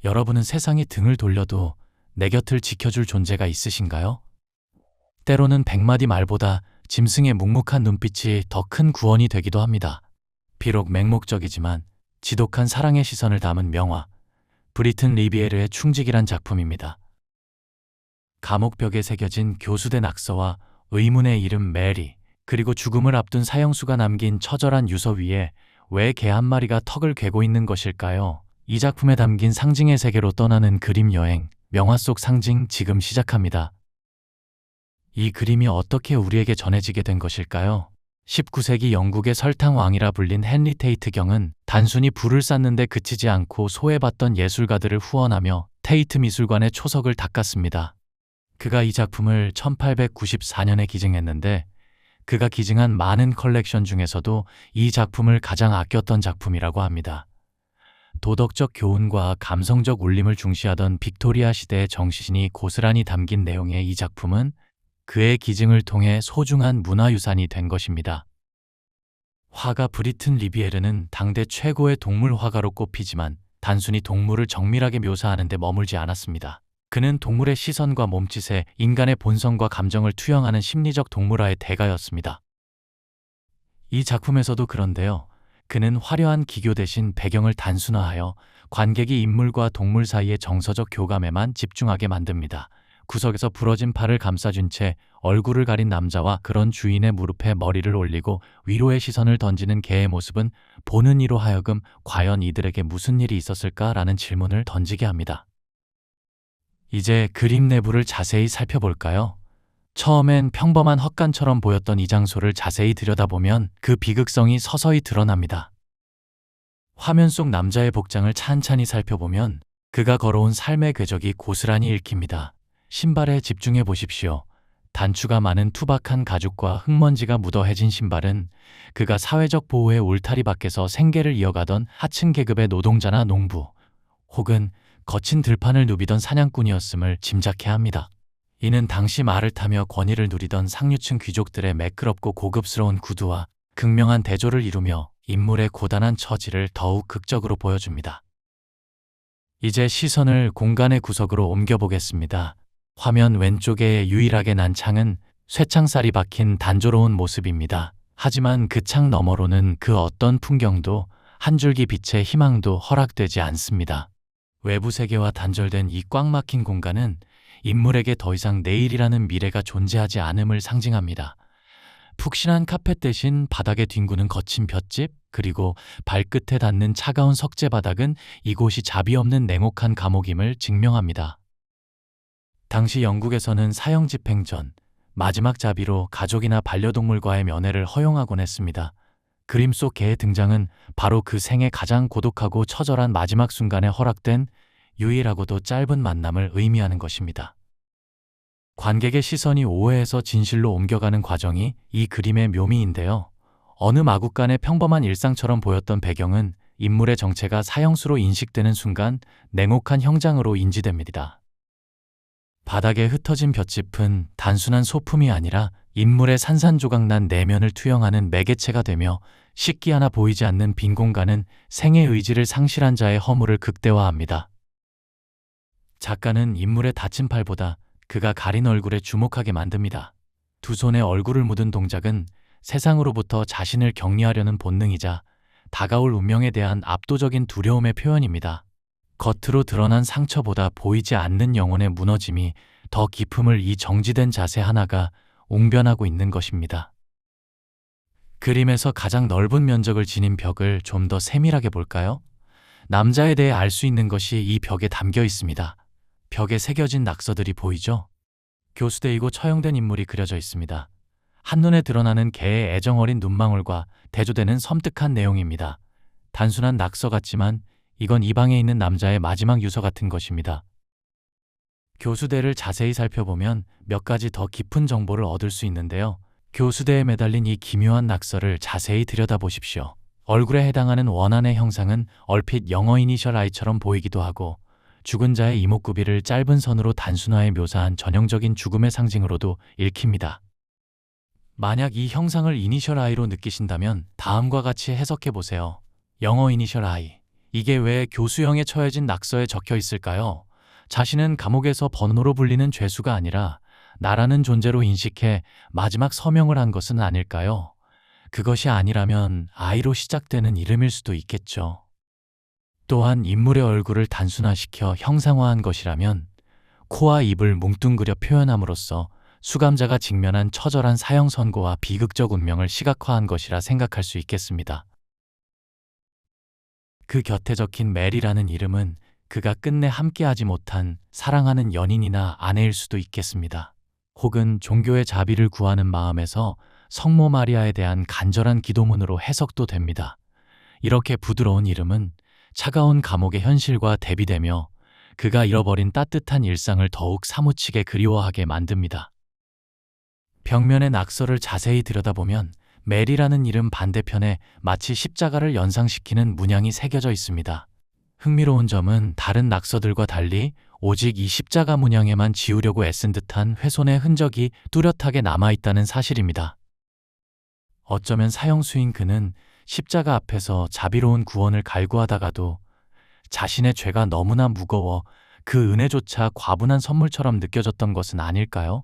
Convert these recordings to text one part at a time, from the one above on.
여러분은 세상이 등을 돌려도 내 곁을 지켜줄 존재가 있으신가요? 때로는 100마디 말보다 짐승의 묵묵한 눈빛이 더 큰 구원이 되기도 합니다. 비록 맹목적이지만 지독한 사랑의 시선을 담은 명화, 브리튼 리비에르의 충직이란 작품입니다. 감옥벽에 새겨진 교수대 낙서와 의문의 이름 메리, 그리고 죽음을 앞둔 사형수가 남긴 처절한 유서 위에 왜 개 한 마리가 턱을 괴고 있는 것일까요? 이 작품에 담긴 상징의 세계로 떠나는 그림 여행, 명화 속 상징 지금 시작합니다. 이 그림이 어떻게 우리에게 전해지게 된 것일까요? 19세기 영국의 설탕 왕이라 불린 헨리 테이트 경은 단순히 불을 쌓는데 그치지 않고 소외받던 예술가들을 후원하며 테이트 미술관의 초석을 닦았습니다. 그가 이 작품을 1894년에 기증했는데 그가 기증한 많은 컬렉션 중에서도 이 작품을 가장 아꼈던 작품이라고 합니다. 도덕적 교훈과 감성적 울림을 중시하던 빅토리아 시대의 정신이 고스란히 담긴 내용의 이 작품은 그의 기증을 통해 소중한 문화유산이 된 것입니다. 화가 브리튼 리비에르는 당대 최고의 동물 화가로 꼽히지만 단순히 동물을 정밀하게 묘사하는 데 머물지 않았습니다. 그는 동물의 시선과 몸짓에 인간의 본성과 감정을 투영하는 심리적 동물화의 대가였습니다. 이 작품에서도 그런데요. 그는 화려한 기교 대신 배경을 단순화하여 관객이 인물과 동물 사이의 정서적 교감에만 집중하게 만듭니다. 구석에서 부러진 팔을 감싸준 채 얼굴을 가린 남자와 그런 주인의 무릎에 머리를 올리고 위로의 시선을 던지는 개의 모습은 보는 이로 하여금 과연 이들에게 무슨 일이 있었을까라는 질문을 던지게 합니다. 이제 그림 내부를 자세히 살펴볼까요? 처음엔 평범한 헛간처럼 보였던 이 장소를 자세히 들여다보면 그 비극성이 서서히 드러납니다. 화면 속 남자의 복장을 찬찬히 살펴보면 그가 걸어온 삶의 궤적이 고스란히 읽힙니다. 신발에 집중해 보십시오. 단추가 많은 투박한 가죽과 흙먼지가 묻어해진 신발은 그가 사회적 보호의 울타리 밖에서 생계를 이어가던 하층 계급의 노동자나 농부, 혹은 거친 들판을 누비던 사냥꾼이었음을 짐작해야 합니다. 이는 당시 말을 타며 권위를 누리던 상류층 귀족들의 매끄럽고 고급스러운 구두와 극명한 대조를 이루며 인물의 고단한 처지를 더욱 극적으로 보여줍니다. 이제 시선을 공간의 구석으로 옮겨보겠습니다. 화면 왼쪽에 유일하게 난 창은 쇠창살이 박힌 단조로운 모습입니다. 하지만 그 창 너머로는 그 어떤 풍경도 한 줄기 빛의 희망도 허락되지 않습니다. 외부 세계와 단절된 이 꽉 막힌 공간은 인물에게 더 이상 내일이라는 미래가 존재하지 않음을 상징합니다. 푹신한 카펫 대신 바닥에 뒹구는 거친 볏짚, 그리고 발끝에 닿는 차가운 석재 바닥은 이곳이 자비 없는 냉혹한 감옥임을 증명합니다. 당시 영국에서는 사형 집행 전 마지막 자비로 가족이나 반려동물과의 면회를 허용하곤 했습니다. 그림 속 개의 등장은 바로 그 생의 가장 고독하고 처절한 마지막 순간에 허락된 유일하고도 짧은 만남을 의미하는 것입니다. 관객의 시선이 오해에서 진실로 옮겨가는 과정이 이 그림의 묘미인데요. 어느 마국간의 평범한 일상처럼 보였던 배경은 인물의 정체가 사형수로 인식되는 순간 냉혹한 형장으로 인지됩니다. 바닥에 흩어진 볏짚은 단순한 소품이 아니라 인물의 산산조각난 내면을 투영하는 매개체가 되며 식기 하나 보이지 않는 빈 공간은 생의 의지를 상실한 자의 허물을 극대화합니다. 작가는 인물의 다친 팔보다 그가 가린 얼굴에 주목하게 만듭니다. 두 손에 얼굴을 묻은 동작은 세상으로부터 자신을 격리하려는 본능이자 다가올 운명에 대한 압도적인 두려움의 표현입니다. 겉으로 드러난 상처보다 보이지 않는 영혼의 무너짐이 더 깊음을 이 정지된 자세 하나가 웅변하고 있는 것입니다. 그림에서 가장 넓은 면적을 지닌 벽을 좀 더 세밀하게 볼까요? 남자에 대해 알 수 있는 것이 이 벽에 담겨 있습니다. 벽에 새겨진 낙서들이 보이죠? 교수대이고 처형된 인물이 그려져 있습니다. 한눈에 드러나는 개의 애정어린 눈망울과 대조되는 섬뜩한 내용입니다. 단순한 낙서 같지만 이건 이 방에 있는 남자의 마지막 유서 같은 것입니다. 교수대를 자세히 살펴보면 몇 가지 더 깊은 정보를 얻을 수 있는데요. 교수대에 매달린 이 기묘한 낙서를 자세히 들여다보십시오. 얼굴에 해당하는 원안의 형상은 얼핏 영어 이니셜 I처럼 보이기도 하고 죽은 자의 이목구비를 짧은 선으로 단순화해 묘사한 전형적인 죽음의 상징으로도 읽힙니다. 만약 이 형상을 이니셜 I로 느끼신다면 다음과 같이 해석해 보세요. 영어 이니셜 I. 이게 왜 교수형에 처해진 낙서에 적혀 있을까요? 자신은 감옥에서 번호로 불리는 죄수가 아니라 나라는 존재로 인식해 마지막 서명을 한 것은 아닐까요? 그것이 아니라면 아이로 시작되는 이름일 수도 있겠죠. 또한 인물의 얼굴을 단순화시켜 형상화한 것이라면 코와 입을 뭉뚱그려 표현함으로써 수감자가 직면한 처절한 사형 선고와 비극적 운명을 시각화한 것이라 생각할 수 있겠습니다. 그 곁에 적힌 메리라는 이름은 그가 끝내 함께하지 못한 사랑하는 연인이나 아내일 수도 있겠습니다. 혹은 종교의 자비를 구하는 마음에서 성모 마리아에 대한 간절한 기도문으로 해석도 됩니다. 이렇게 부드러운 이름은 차가운 감옥의 현실과 대비되며 그가 잃어버린 따뜻한 일상을 더욱 사무치게 그리워하게 만듭니다. 벽면의 낙서를 자세히 들여다보면 메리라는 이름 반대편에 마치 십자가를 연상시키는 문양이 새겨져 있습니다. 흥미로운 점은 다른 낙서들과 달리 오직 이 십자가 문양에만 지우려고 애쓴 듯한 훼손의 흔적이 뚜렷하게 남아있다는 사실입니다. 어쩌면 사형수인 그는 십자가 앞에서 자비로운 구원을 갈구하다가도 자신의 죄가 너무나 무거워 그 은혜조차 과분한 선물처럼 느껴졌던 것은 아닐까요?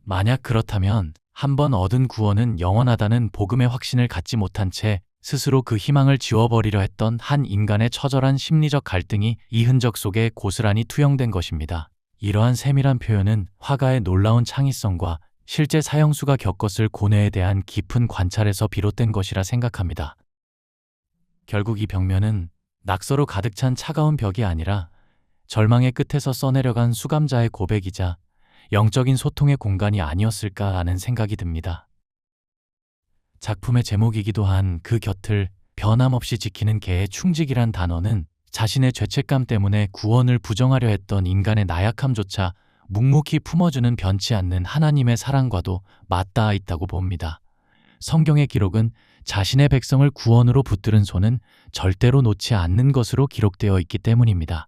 만약 그렇다면 한번 얻은 구원은 영원하다는 복음의 확신을 갖지 못한 채 스스로 그 희망을 지워버리려 했던 한 인간의 처절한 심리적 갈등이 이 흔적 속에 고스란히 투영된 것입니다. 이러한 세밀한 표현은 화가의 놀라운 창의성과 실제 사형수가 겪었을 고뇌에 대한 깊은 관찰에서 비롯된 것이라 생각합니다. 결국 이 벽면은 낙서로 가득 찬 차가운 벽이 아니라 절망의 끝에서 써내려간 수감자의 고백이자 영적인 소통의 공간이 아니었을까 하는 생각이 듭니다. 작품의 제목이기도 한 그 곁을 변함없이 지키는 개의 충직이란 단어는 자신의 죄책감 때문에 구원을 부정하려 했던 인간의 나약함조차 묵묵히 품어주는 변치 않는 하나님의 사랑과도 맞닿아 있다고 봅니다. 성경의 기록은 자신의 백성을 구원으로 붙들은 손은 절대로 놓지 않는 것으로 기록되어 있기 때문입니다.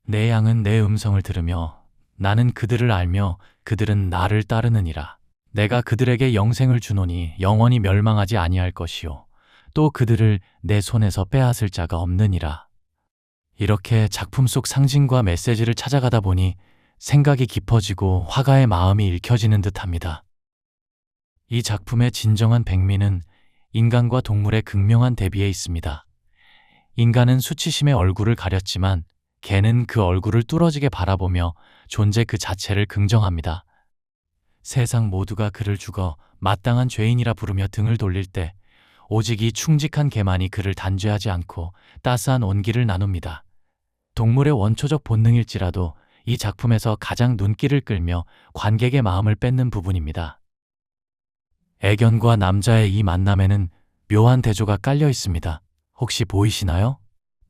내 양은 내 음성을 들으며 나는 그들을 알며 그들은 나를 따르느니라. 내가 그들에게 영생을 주노니 영원히 멸망하지 아니할 것이요 또 그들을 내 손에서 빼앗을 자가 없느니라. 이렇게 작품 속 상징과 메시지를 찾아가다 보니 생각이 깊어지고 화가의 마음이 읽혀지는 듯합니다. 이 작품의 진정한 백미는 인간과 동물의 극명한 대비에 있습니다. 인간은 수치심의 얼굴을 가렸지만 개는 그 얼굴을 뚫어지게 바라보며 존재 그 자체를 긍정합니다. 세상 모두가 그를 죽어 마땅한 죄인이라 부르며 등을 돌릴 때 오직 이 충직한 개만이 그를 단죄하지 않고 따스한 온기를 나눕니다. 동물의 원초적 본능일지라도 이 작품에서 가장 눈길을 끌며 관객의 마음을 뺏는 부분입니다. 애견과 남자의 이 만남에는 묘한 대조가 깔려 있습니다. 혹시 보이시나요?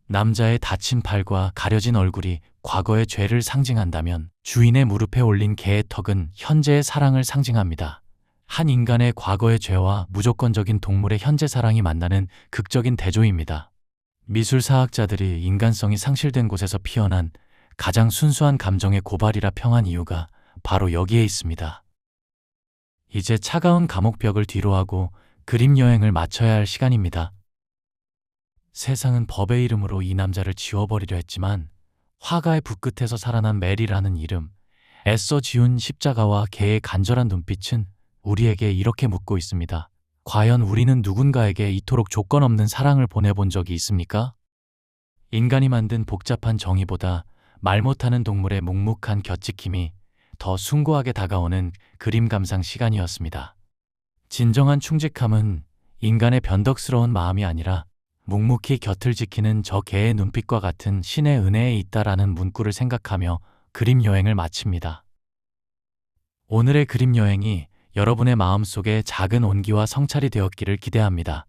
남자의 다친 팔과 가려진 얼굴이 과거의 죄를 상징한다면 주인의 무릎에 올린 개의 턱은 현재의 사랑을 상징합니다. 한 인간의 과거의 죄와 무조건적인 동물의 현재 사랑이 만나는 극적인 대조입니다. 미술사학자들이 인간성이 상실된 곳에서 피어난 가장 순수한 감정의 고발이라 평한 이유가 바로 여기에 있습니다. 이제 차가운 감옥벽을 뒤로하고 그림 여행을 마쳐야 할 시간입니다. 세상은 법의 이름으로 이 남자를 지워버리려 했지만 화가의 붓끝에서 살아난 메리라는 이름, 애써 지운 십자가와 개의 간절한 눈빛은 우리에게 이렇게 묻고 있습니다. 과연 우리는 누군가에게 이토록 조건 없는 사랑을 보내본 적이 있습니까? 인간이 만든 복잡한 정의보다 말 못하는 동물의 묵묵한 곁지킴이 더 숭고하게 다가오는 그림 감상 시간이었습니다. 진정한 충직함은 인간의 변덕스러운 마음이 아니라 묵묵히 곁을 지키는 저 개의 눈빛과 같은 신의 은혜에 있다라는 문구를 생각하며 그림 여행을 마칩니다. 오늘의 그림 여행이 여러분의 마음속에 작은 온기와 성찰이 되었기를 기대합니다.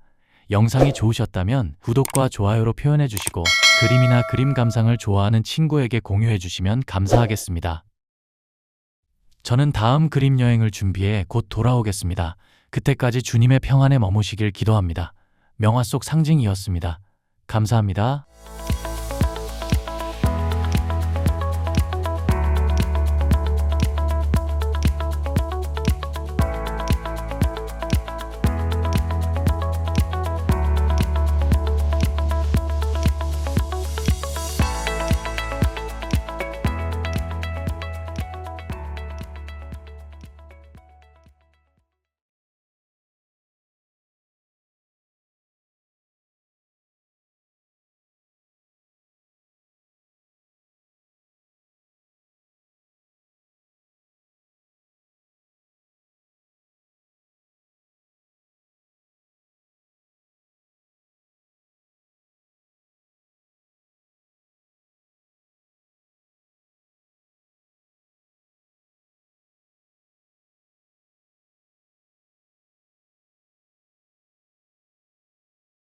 영상이 좋으셨다면 구독과 좋아요로 표현해 주시고 그림이나 그림 감상을 좋아하는 친구에게 공유해 주시면 감사하겠습니다. 저는 다음 그림 여행을 준비해 곧 돌아오겠습니다. 그때까지 주님의 평안에 머무시길 기도합니다. 명화 속 상징이었습니다. 감사합니다.